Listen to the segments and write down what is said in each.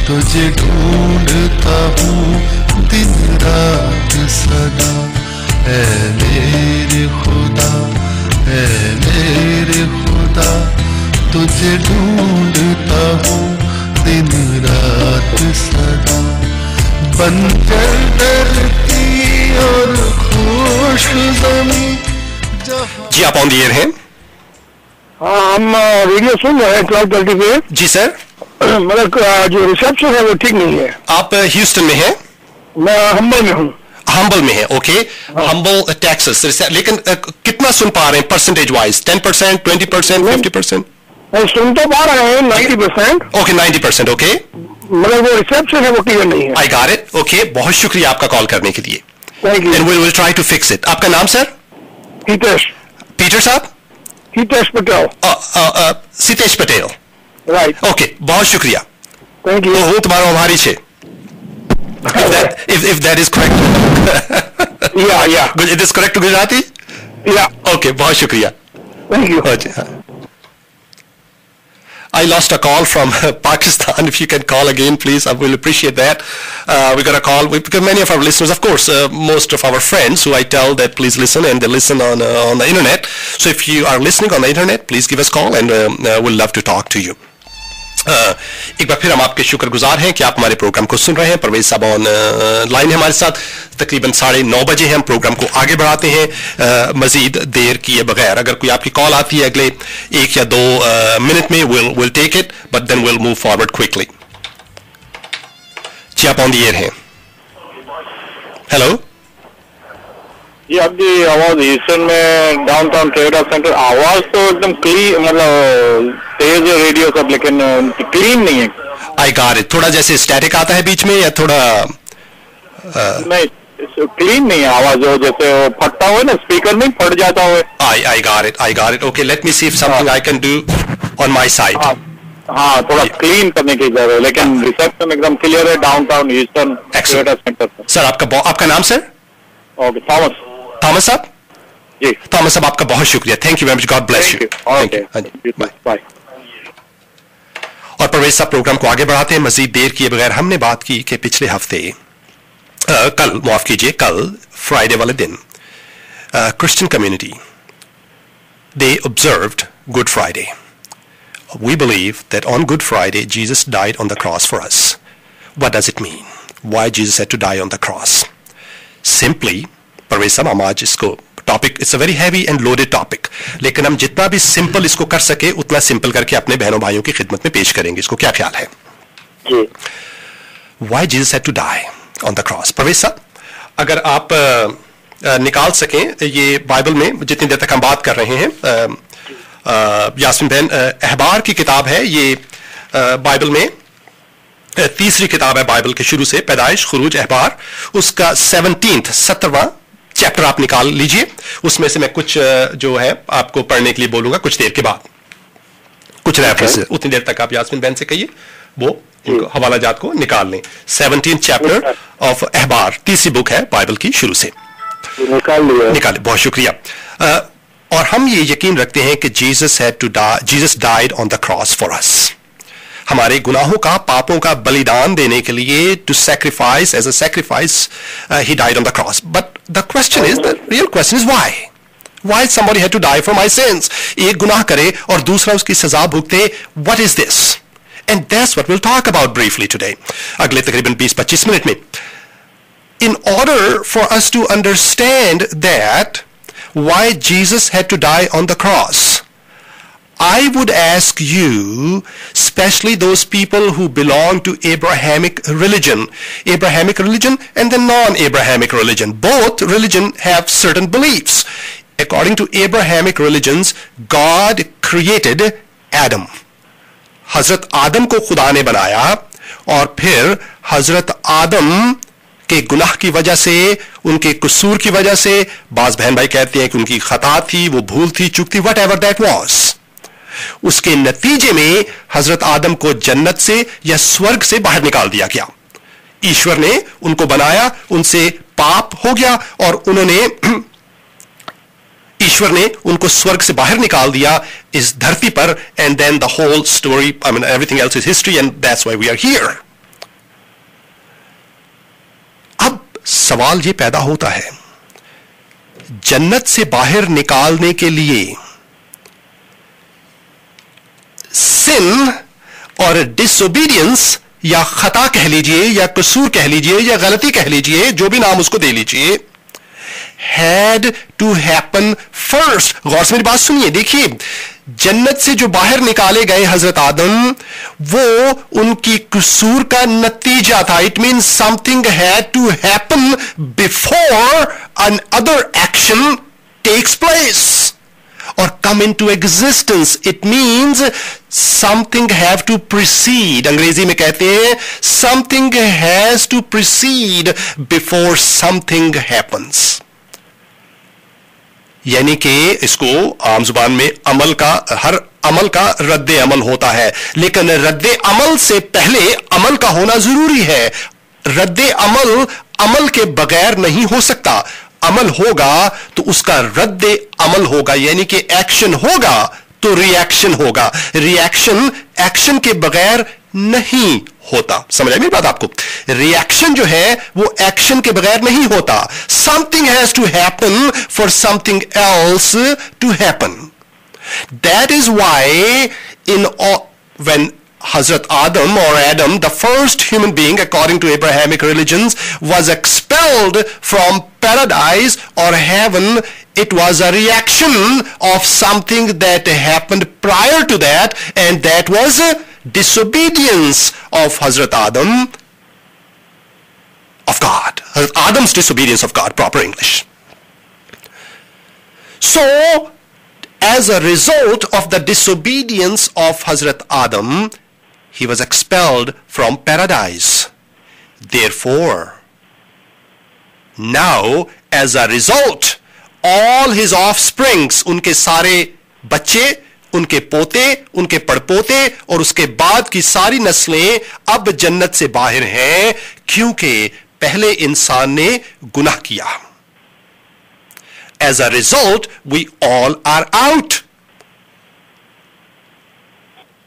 तुझे ढूंढता हूँ दिन रात सदा, ऐ मेरे खुदा, ऐ मेरे खुदा, तुझे ढूंढता हूँ दिन रात सदा। बंजर धरती और खुश ज़मीं। जी आप ऑन द एयर हैं? हाँ, हम रेडियो सुन रहे हैं 12:30 पे। जी सर। मतलब जो रिसेप्शन है वो ठीक नहीं है। आप ह्यूस्टन में हैं? मैं हम्बल में हूँ। हम्बल में है, ओके। Humble Texas. लेकिन कितना सुन पा रहे हैं परसेंटेज वाइज? 10%, 20%, 50%? सुन तो पा रहे हैं 90%। Okay, 90%, okay. मतलब वो रिसेप्शन है वो क्लियर नहीं है। I got it, okay. बहुत शुक्रिया आपका कॉल करने के लिए। Thank you. And we will try to fix it. आपका नाम sir? Hitesh. Peter sahab? Hitesh Patel. Sitesh Patel, right. Okay, बहुत शुक्रिया। Thank you. तो हूँ तुम्हारा आभारी छे। If that is correct. Yeah. It is correct to Gujarati? Yeah. Okay, बहुत शुक्रिया। Thank you. I lost a call from Pakistan. If you can call again, please, I will appreciate that. We got a call because many of our listeners, of course, most of our friends who I tell that please listen, and they listen on the internet. So if you are listening on the internet, please give us a call, and we'll love to talk to you. एक बार फिर हम आपके शुक्रगुजार हैं कि आप हमारे programme को सुन रहे हैं। परवेज साहब ऑन लाइन है हमारे साथ। तकरीबन 9:30 बजे हम प्रोग्राम को आगे बढ़ाते हैं मजीद देर किए बगैर। अगर कोई आपकी कॉल आती है अगले 1 या 2 मिनट में, we'll take it, but then we'll move forward quickly. जी आप ऑन द एयर हैं। हेलो जी, आपकी आवाज ह्यूस्टन में डाउनटाउन ट्रेड सेंटर, आवाज तो एकदम क्लीन, मतलब तेज है रेडियो सब, लेकिन क्लीन नहीं है। I got it. थोड़ा जैसे स्टैटिक आता है बीच में, या थोड़ा नहीं, क्लीन नहीं है आवाज, जो जैसे फटता हुआ ना, स्पीकर में फट जाता हुआ। आई got it, okay. Let me see if something I can do on my side. हाँ, थोड़ा क्लीन करने की जरूरत है, लेकिन रिसेप्शन एकदम क्लियर है downtown Houston trade centre. Sir आपका नाम सर? ओके, थॉमस साहब? जी थॉमस साहब, आपका बहुत शुक्रिया। Thank you very much, God bless you. Bye. और परवेज साहब प्रोग्राम को आगे बढ़ाते हैं मजीद देर किए बगैर। हमने बात की कि पिछले हफ्ते कल फ्राइडे वाले दिन Christian community they observed good Friday. We believe that on Good Friday Jesus died on the cross for us. What does it mean? Why Jesus had to die on the cross? Simply, Parvez sahab, हम आज इसको topic, it's a very heavy and loaded topic, लेकिन हम जितना भी simple इसको कर सके उतना सिंपल करके अपने बहनों भाइयों की खिदमत में पेश करेंगे। इसको क्या ख्याल है? जी। Why Jesus had to die on the cross? Parvez साहब, अगर आप निकाल सकें ये बाइबल में, जितनी देर तक हम बात कर रहे हैं, यास्मीन बहन, अहबार की किताब है ये, बाइबल में तीसरी किताब है बाइबल के शुरू से, पैदाइश, खुरूज, अहबार, उसका 17वां चैप्टर आप निकाल लीजिए। उसमें से मैं कुछ जो है आपको पढ़ने के लिए बोलूंगा कुछ देर के बाद, कुछ रेफरेंस। उतनी देर तक आप यास्मीन बहन से कहिए वो हवाला जात को निकाल लें। 17th चैप्टर ऑफ अहबार, तीसरी बुक है बाइबल की शुरू से। निकाले, बहुत शुक्रिया। और हम ये यकीन रखते हैं कि Jesus died on the cross for us, हमारे गुनाहों का, पापों का बलिदान देने के लिए, to sacrifice, as a sacrifice he died on the cross. But the question is, the real question is why somebody had to die for my sins? एक गुनाह करे और दूसरा उसकी सजा भुगते, what is this? And that's what we'll talk about briefly today, अगले तकरीबन 20-25 मिनट में। In order for us to understand that why Jesus had to die on the cross, I would ask you, especially those people who belong to Abrahamic religion and the non-Abrahamic religion. Both religion have certain beliefs. According to Abrahamic religions, God created Adam. हजरत आदम को खुदा ने बनाया, और फिर हजरत आदम के गुनाह की वजह से, उनके कसूर की वजह से, बाज बहन भाई कहते हैं कि उनकी खता थी, वो भूल थी, चूक थी, whatever that was, उसके नतीजे में हजरत आदम को जन्नत से या स्वर्ग से बाहर निकाल दिया गया। ईश्वर ने उनको बनाया, उनसे पाप हो गया, और ईश्वर ने उनको स्वर्ग से बाहर निकाल दिया इस धरती पर। And then the whole story, I mean everything else is history, and that's why we are here. सवाल ये पैदा होता है, जन्नत से बाहर निकालने के लिए सिन और डिसोबीडियंस, या खता कह लीजिए, या कसूर कह लीजिए, या गलती कह लीजिए, जो भी नाम उसको दे लीजिए, had to happen first. गौर से मेरी बात सुनिए, देखिए, जन्नत से जो बाहर निकाले गए हजरत आदम, वो उनकी कसूर का नतीजा था. It means something had to happen before an other action takes place or come into existence. It means something have to precede. अंग्रेजी में कहते हैं something has to precede before something happens. यानी कि इसको आम जुबान में अमल का, हर अमल का रद्द अमल होता है, लेकिन रद्द अमल से पहले अमल का होना जरूरी है. रद्द अमल अमल के बगैर नहीं हो सकता. अमल होगा तो उसका रद्द अमल होगा, यानी कि एक्शन होगा तो रिएक्शन होगा. रिएक्शन एक्शन के बगैर नहीं होता. समझ आई मेरी बात आपको? रिएक्शन जो है वो एक्शन के बगैर नहीं होता. Something has to happen for something else to happen. That is why in when Hazrat Adam or Adam, the first human being according to Abrahamic religions, was expelled from paradise or heaven, it was a reaction of something that happened prior to that, and that was disobedience of Hazrat Adam of God. Hazrat Adam's disobedience of God, proper English. So, as a result of the disobedience of Hazrat Adam, he was expelled from paradise. Therefore, now as a result, all his offsprings, उनके सारे बच्चे, उनके पोते, उनके पड़पोते और उसके बाद की सारी नस्लें अब जन्नत से बाहर हैं, क्योंकि पहले इंसान ने गुनाह किया. As a result, we all are out.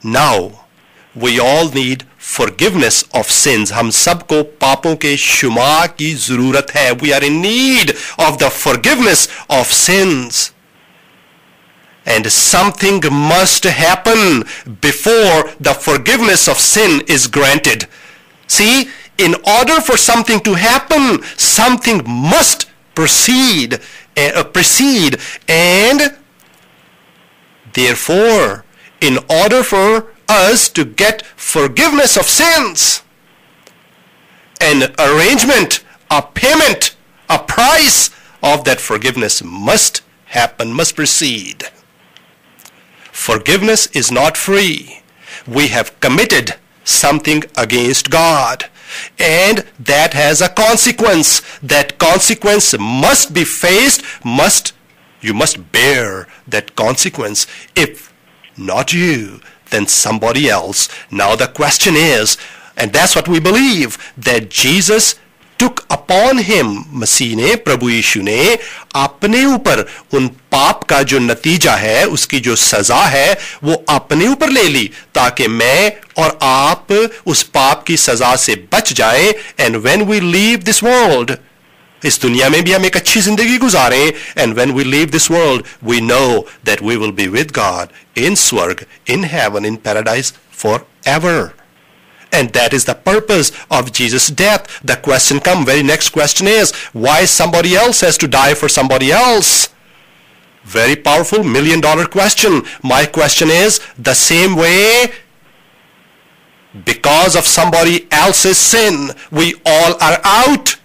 Now, we all need forgiveness of sins. हम सबको पापों के क्षमा की जरूरत है. We are in need of the forgiveness of sins. And something must happen before the forgiveness of sin is granted. See, in order for something to happen, something must precede, and therefore, in order for us to get forgiveness of sins, an arrangement, a payment, a price of that forgiveness must happen, must proceed. Forgiveness is not free. We have committed something against God, and that has a consequence. That consequence must be faced, you must bear that consequence. If not you, then somebody else. Now the question is, and that's what we believe, that Jesus took upon him, मसीह ने, प्रभु यीशु ने अपने ऊपर उन पाप का जो नतीजा है, उसकी जो सजा है, वो अपने ऊपर ले ली, ताकि मैं और आप उस पाप की सजा से बच जाएं. And when we leave this world, इस दुनिया में भी हम एक अच्छी जिंदगी गुजारें, and when we leave this world, we know that we will be with God in स्वर्ग, in heaven, in paradise forever. And that is the purpose of Jesus' death. The question comes, very next question is, why somebody else has to die for somebody else? Very powerful, $1 million question. My question is, the same way, because of somebody else's sin, we all are out.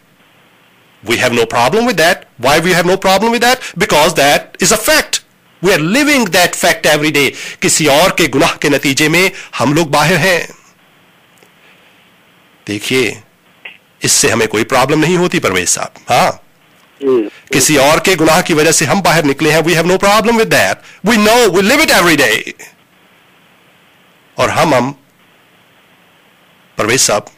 We have no problem with that. Why we have no problem with that? Because that is a fact. We are living that fact every day. किसी और के गुनाह के नतीजे में हम लोग बाहर हैं. देखिए, इससे हमें कोई प्रॉब्लम नहीं होती परवेज साहब. हाँ, किसी और के गुनाह की वजह से हम बाहर निकले हैं. We have no problem with that. We know, we live it every day. और हम परवेज साहब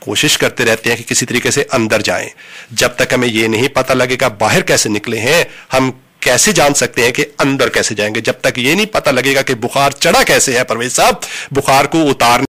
कोशिश करते रहते हैं कि किसी तरीके से अंदर जाएं. जब तक हमें यह नहीं पता लगेगा बाहर कैसे निकले हैं, हम कैसे जान सकते हैं कि अंदर कैसे जाएंगे? जब तक ये नहीं पता लगेगा कि बुखार चढ़ा कैसे है परवेज साहब, बुखार को उतारने